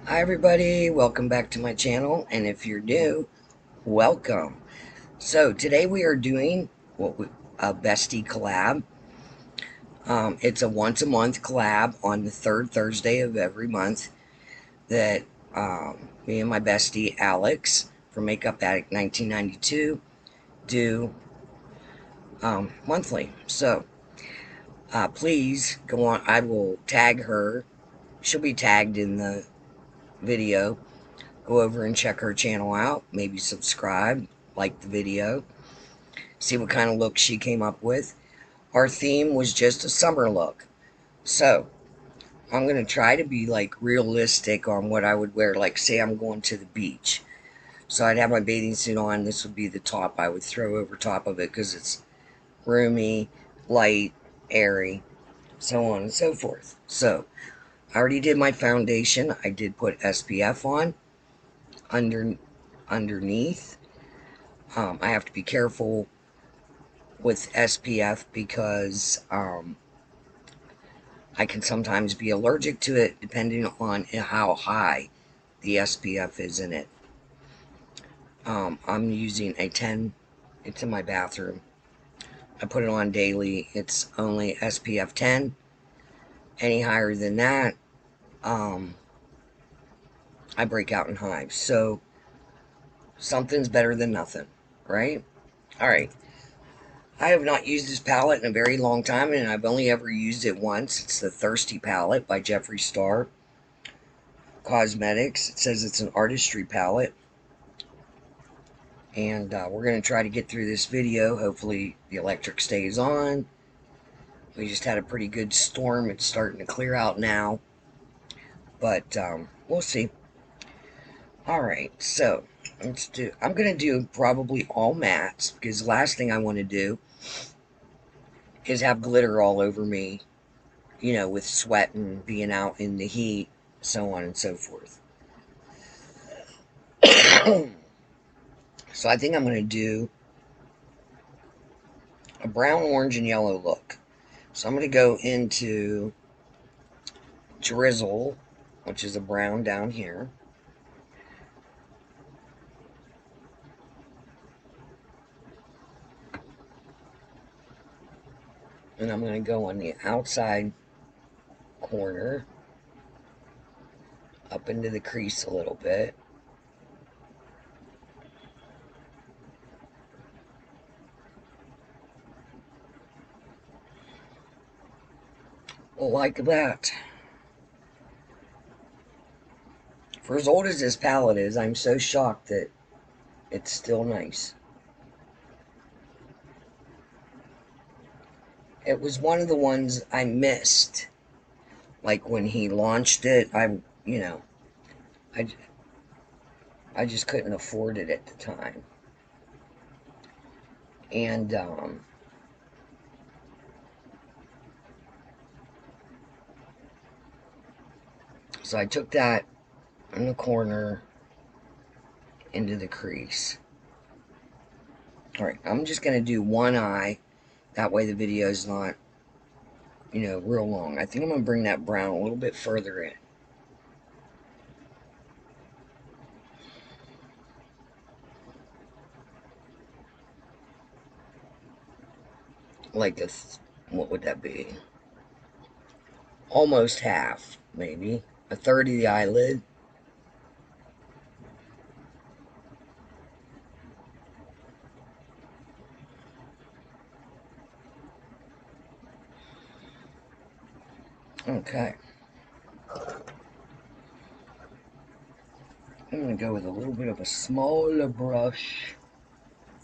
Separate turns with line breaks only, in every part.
Hi everybody, welcome back to my channel, and if you're new, welcome. So today we are doing a Bestie collab. It's a once a month collab on the third Thursday of every month that me and my bestie Alex from Makeup Addict 1992 do monthly. So please go on. I will tag her. She'll be tagged in the video. Go over and check her channel out. Maybe subscribe, like the video, see what kind of look she came up with. Our theme was just a summer look. So I'm going to try to be like realistic on what I would wear. Like say I'm going to the beach. So I'd have my bathing suit on. This would be the top I would throw over top of it because it's roomy, light, airy, so on and so forth. So I already did my foundation. I did put SPF on underneath. I have to be careful with SPF because I can sometimes be allergic to it depending on how high the SPF is in it. I'm using a 10. It's in my bathroom. I put it on daily. It's only SPF 10. Any higher than that, I break out in hives. So something's better than nothing, right? All right. I have not used this palette in a very long time, and I've only ever used it once. It's the Thirsty palette by Jeffree Star Cosmetics. It says it's an artistry palette. And we're going to try to get through this video. Hopefully the electric stays on. We just had a pretty good storm. It's starting to clear out now. But we'll see. Alright, so I'm going to do probably all mattes, because the last thing I want to do is have glitter all over me, you know, with sweat and being out in the heat, so on and so forth. So I think I'm going to do a brown, orange, and yellow look. So I'm going to go into Drizzle, which is a brown down here. And I'm going to go on the outside corner, up into the crease a little bit. Like that. For as old as this palette is, I'm so shocked that it's still nice. It was one of the ones I missed. Like when he launched it, you know, I just couldn't afford it at the time. And, so I took that in the corner into the crease. Alright, I'm just going to do one eye. That way the video is not, you know, real long. I think I'm going to bring that brown a little bit further in. Like this, what would that be? Almost half, maybe. A third of the eyelid. Okay. I'm going to go with a little bit of a smaller brush.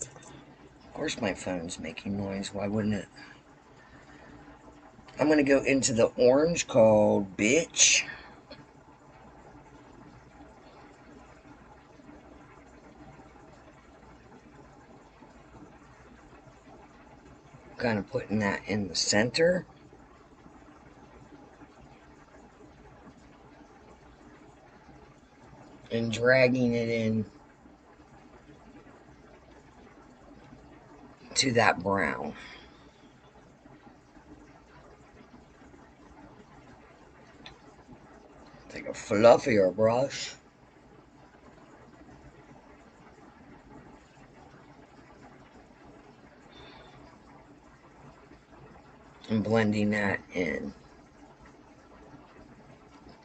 Of course my phone's making noise. Why wouldn't it? I'm going to go into the orange called Bitch. Kind of putting that in the center. And dragging it in to that brown. Take a fluffier brush. And blending that in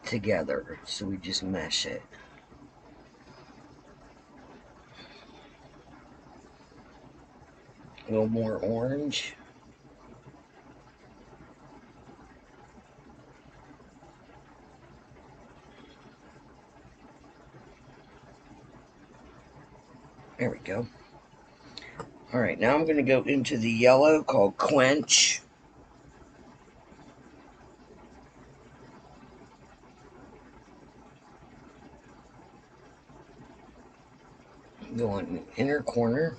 together. So we just mesh it. A little more orange. There we go. Alright, now I'm going to go into the yellow called Quench. Go on the inner corner.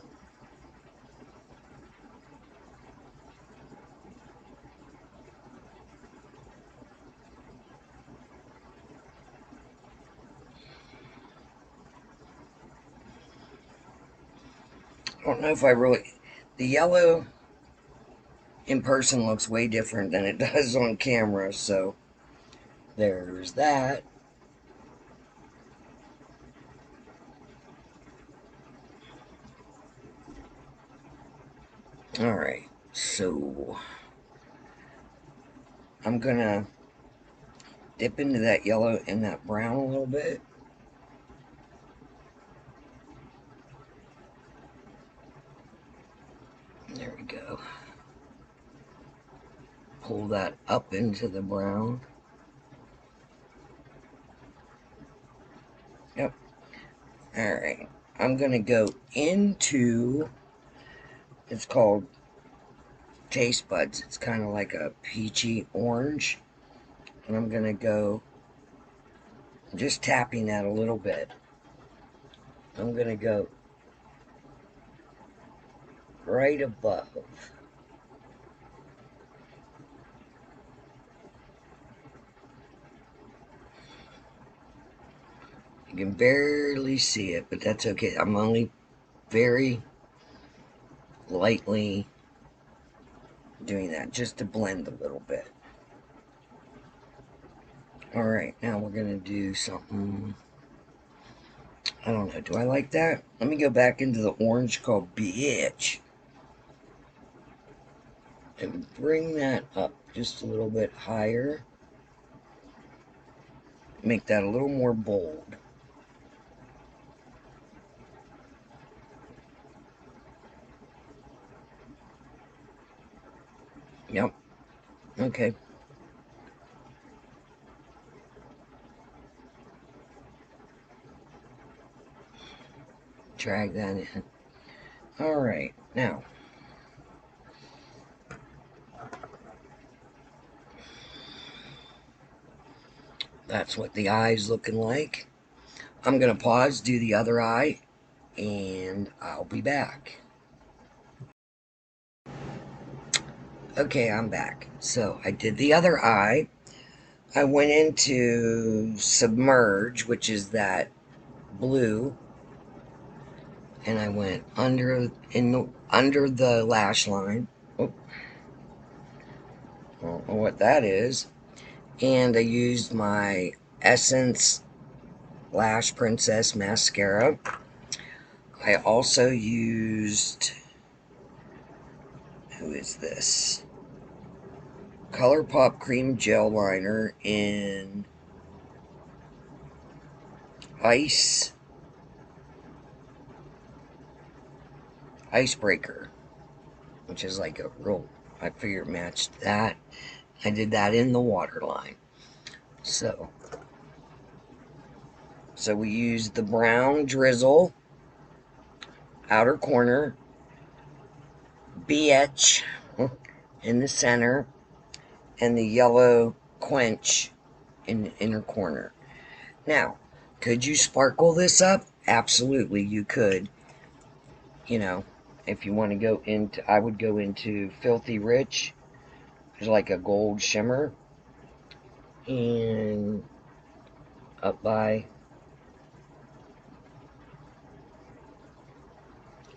I don't know if I really... The yellow in person looks way different than it does on camera, so there's that. Alright, so I'm gonna dip into that yellow and that brown a little bit. There we go. Pull that up into the brown. Yep. Alright. I'm going to go into, it's called Taste Buds. It's kind of like a peachy orange. And I'm going to go just tapping that a little bit. I'm going to go right above. You can barely see it, but that's okay. I'm only very lightly doing that just to blend a little bit. Alright, now we're going to do something. I don't know. Do I like that? Let me go back into the orange called Bitch. And bring that up just a little bit higher. Make that a little more bold. Yep. Okay. Drag that in. Alright, now. That's what the eye's looking like. I'm going to pause, do the other eye, and I'll be back. Okay, I'm back. So I did the other eye. I went into Submerge, which is that blue, and I went under the lash line. Oh, I don't know what that is. And I used my Essence Lash Princess mascara. I also used, who is this? ColourPop Cream Gel Liner in Icebreaker, which is like a real, I figured matched that. I did that in the waterline. So we used the brown drizzle, outer corner, BH in the center, and the yellow Quench in the inner corner. Now, could you sparkle this up? Absolutely, you could. You know, if you want to go into, I would go into Filthy Rich. There's like a gold shimmer. And up by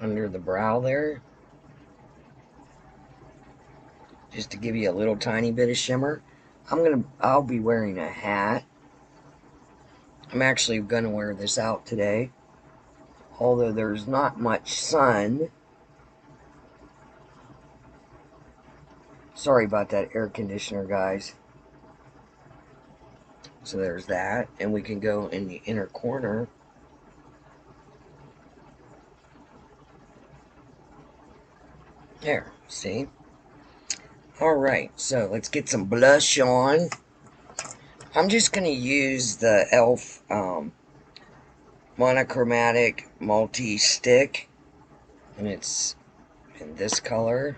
under the brow there, just to give you a little tiny bit of shimmer. I'll be wearing a hat, I'm actually going to wear this out today, although there's not much sun. Sorry about that air conditioner, guys. So there's that, and we can go in the inner corner. There, see? Alright, so let's get some blush on. I'm just going to use the e.l.f. Monochromatic multi-stick, and it's in this color.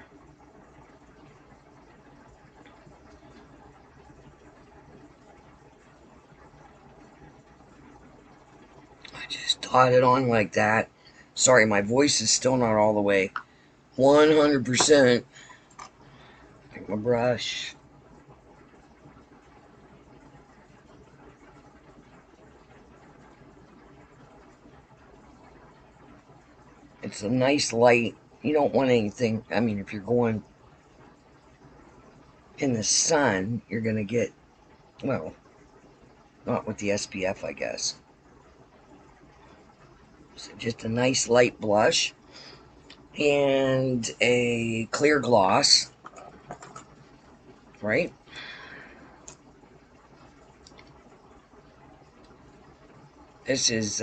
I just dot it on like that. Sorry, my voice is still not all the way 100%. Take my brush. It's a nice light. You don't want anything, I mean, if you're going in the sun, you're going to get, well, not with the SPF, I guess. So just a nice light blush and a clear gloss, right? This is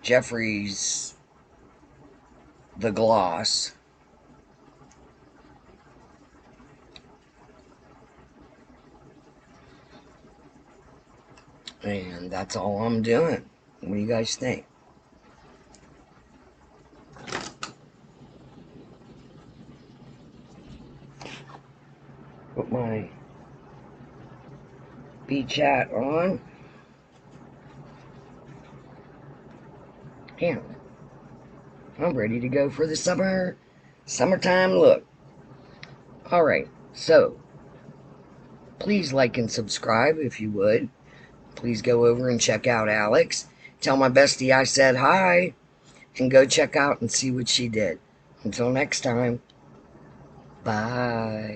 Jeffrey's The Gloss. And that's all I'm doing. What do you guys think? Put my beach hat on. And I'm ready to go for the summertime look. Alright, so please like and subscribe if you would. Please go over and check out Alex. Tell my bestie I said hi. And go check out and see what she did. Until next time, bye.